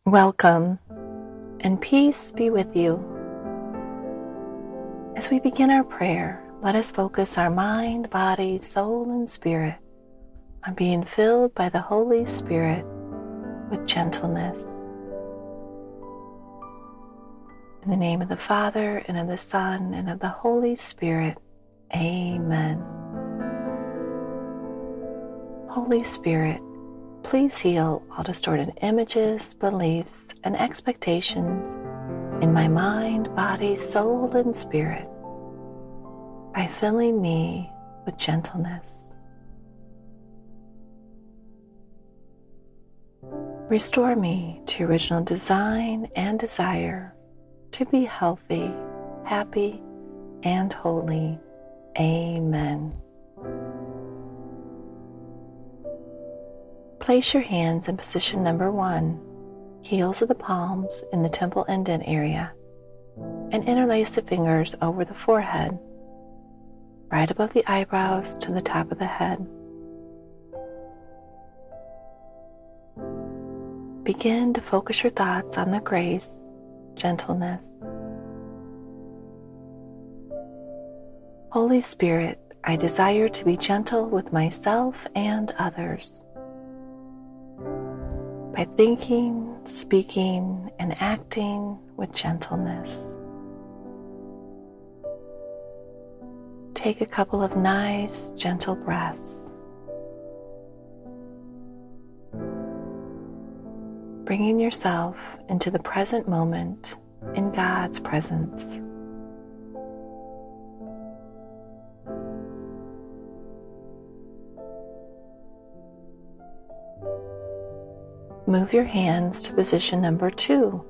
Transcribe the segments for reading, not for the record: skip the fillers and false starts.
Welcome, and peace be with you. As we begin our prayer, let us focus our mind, body, soul, and spirit on being filled by the Holy Spirit with gentleness. In the name of the Father, and of the Son, and of the Holy Spirit, Amen. Holy Spirit, please heal all distorted images, beliefs, and expectations in my mind, body, soul, and spirit by filling me with gentleness. Restore me to original design and desire to be healthy, happy, and holy. Amen. Place your hands in position number 1, heels of the palms in the temple indent area, and interlace the fingers over the forehead, right above the eyebrows to the top of the head. Begin to focus your thoughts on the grace, gentleness. Holy Spirit, I desire to be gentle with myself and others. By thinking, speaking, and acting with gentleness. Take a couple of nice, gentle breaths, bringing yourself into the present moment in God's presence. Move your hands to position number 2,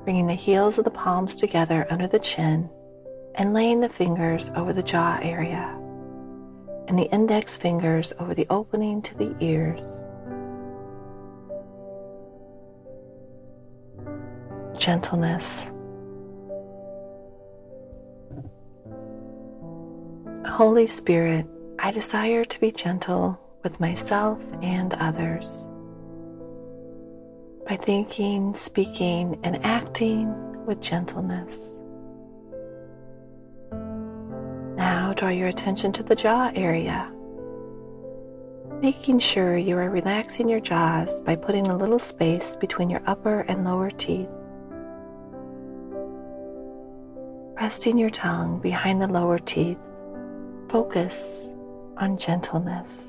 bringing the heels of the palms together under the chin and laying the fingers over the jaw area and the index fingers over the opening to the ears. Gentleness. Holy Spirit, I desire to be gentle with myself and others. By thinking, speaking, and acting with gentleness. Now draw your attention to the jaw area, making sure you are relaxing your jaws by putting a little space between your upper and lower teeth. Resting your tongue behind the lower teeth, focus on gentleness.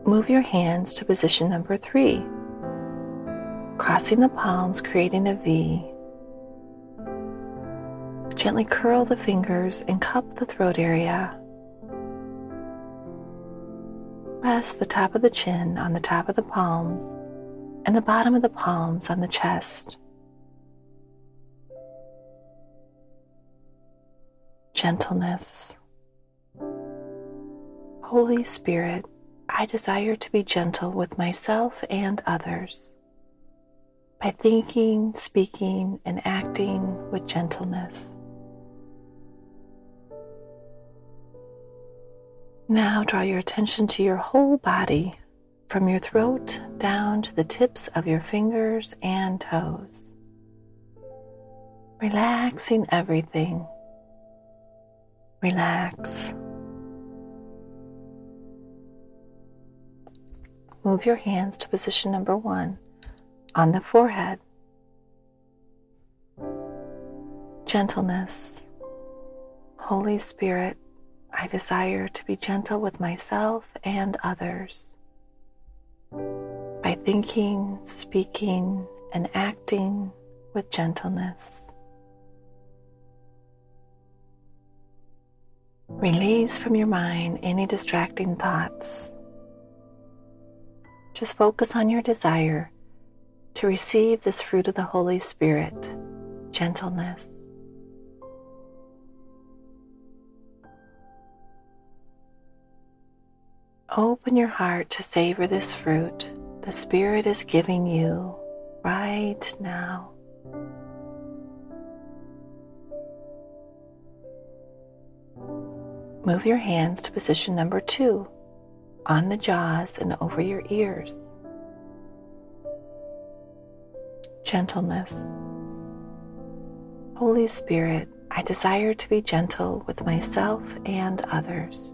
Move your hands to position number 3, crossing the palms, creating a V. Gently curl the fingers and cup the throat area. Rest the top of the chin on the top of the palms and the bottom of the palms on the chest. Gentleness. Holy Spirit, I desire to be gentle with myself and others. By thinking, speaking, and acting with gentleness. Now draw your attention to your whole body, from your throat down to the tips of your fingers and toes. Relaxing everything. Relax. Move your hands to position number 1 on the forehead. Gentleness. Holy Spirit, I desire to be gentle with myself and others. By thinking, speaking, and acting with gentleness. Release from your mind any distracting thoughts. Just focus on your desire to receive this fruit of the Holy Spirit, gentleness. Open your heart to savor this fruit the Spirit is giving you right now. Move your hands to position number 2, on the jaws and over your ears. Gentleness. Holy Spirit, I desire to be gentle with myself and others.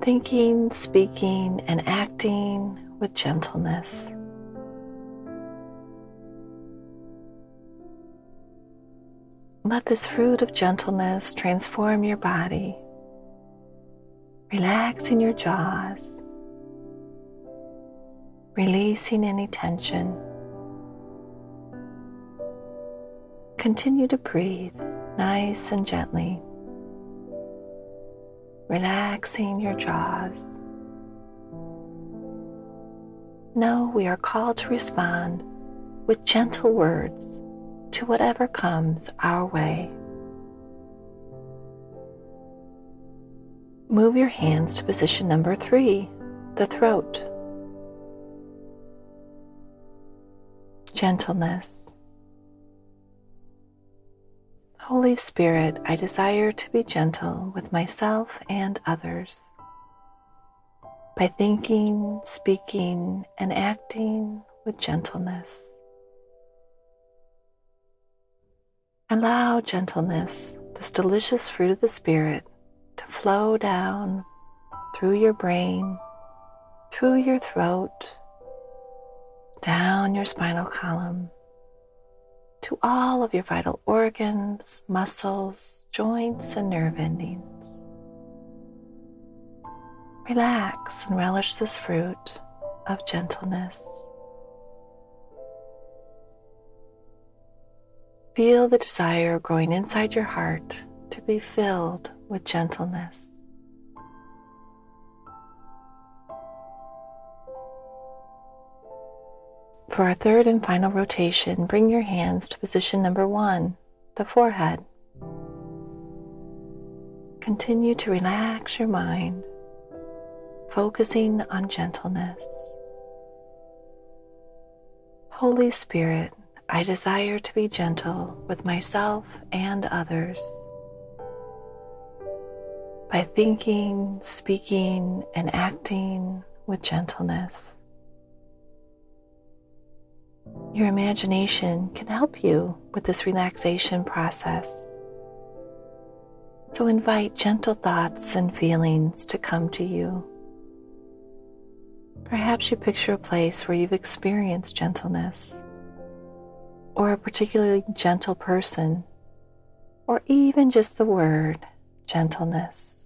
Thinking, speaking, and acting with gentleness. Let this fruit of gentleness transform your body, relaxing your jaws, releasing any tension. Continue to breathe nice and gently, relaxing your jaws. Know we are called to respond with gentle words to whatever comes our way. Move your hands to position number 3, the throat. Gentleness. Holy Spirit, I desire to be gentle with myself and others by thinking, speaking, and acting with gentleness. Allow gentleness, this delicious fruit of the Spirit, to flow down through your brain, through your throat, down your spinal column, to all of your vital organs, muscles, joints, and nerve endings. Relax and relish this fruit of gentleness. Feel the desire growing inside your heart to be filled with gentleness. For our third and final rotation, bring your hands to position number 1, the forehead. Continue to relax your mind, focusing on gentleness. Holy Spirit, I desire to be gentle with myself and others by thinking, speaking, and acting with gentleness. Your imagination can help you with this relaxation process. So invite gentle thoughts and feelings to come to you. Perhaps you picture a place where you've experienced gentleness, or a particularly gentle person, or even just the word gentleness.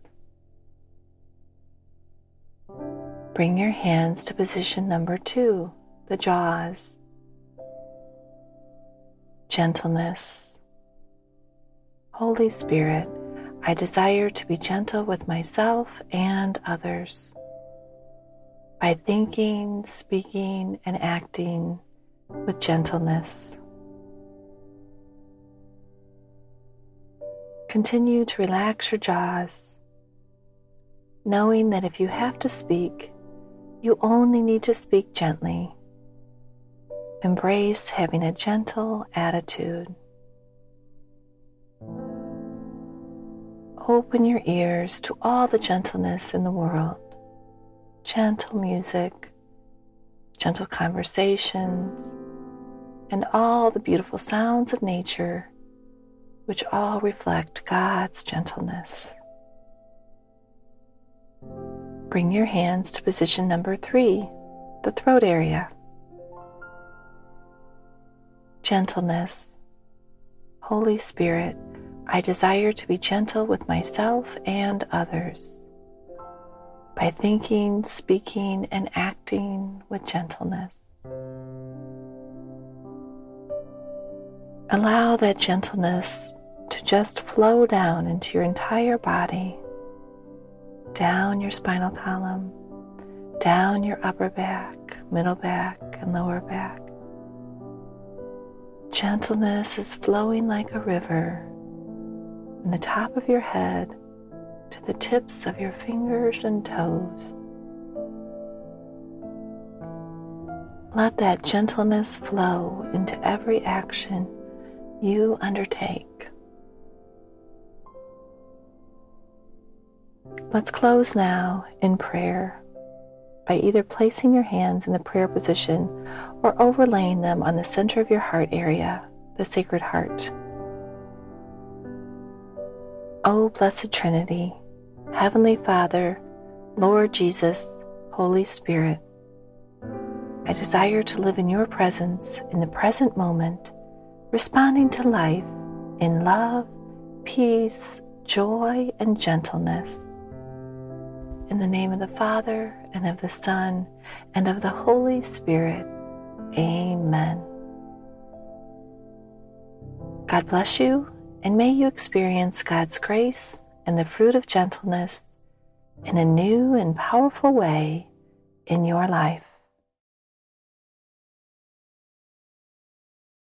Bring your hands to position number 2, the jaws. Gentleness. Holy Spirit, I desire to be gentle with myself and others by thinking, speaking, and acting with gentleness. Continue to relax your jaws, knowing that if you have to speak, you only need to speak gently. Embrace having a gentle attitude. Open your ears to all the gentleness in the world. Gentle music, gentle conversations, and all the beautiful sounds of nature, which all reflect God's gentleness. Bring your hands to position number 3, the throat area. Gentleness. Holy Spirit, I desire to be gentle with myself and others by thinking, speaking, and acting with gentleness. Allow that gentleness to just flow down into your entire body, down your spinal column, down your upper back, middle back, and lower back. Gentleness is flowing like a river from the top of your head to the tips of your fingers and toes. Let that gentleness flow into every action you undertake. Let's close now in prayer by either placing your hands in the prayer position or overlaying them on the center of your heart area, the Sacred Heart. O Blessed Trinity, Heavenly Father, Lord Jesus, Holy Spirit, I desire to live in your presence in the present moment, responding to life in love, peace, joy, and gentleness. In the name of the Father, and of the Son, and of the Holy Spirit. Amen. God bless you, and may you experience God's grace and the fruit of gentleness in a new and powerful way in your life.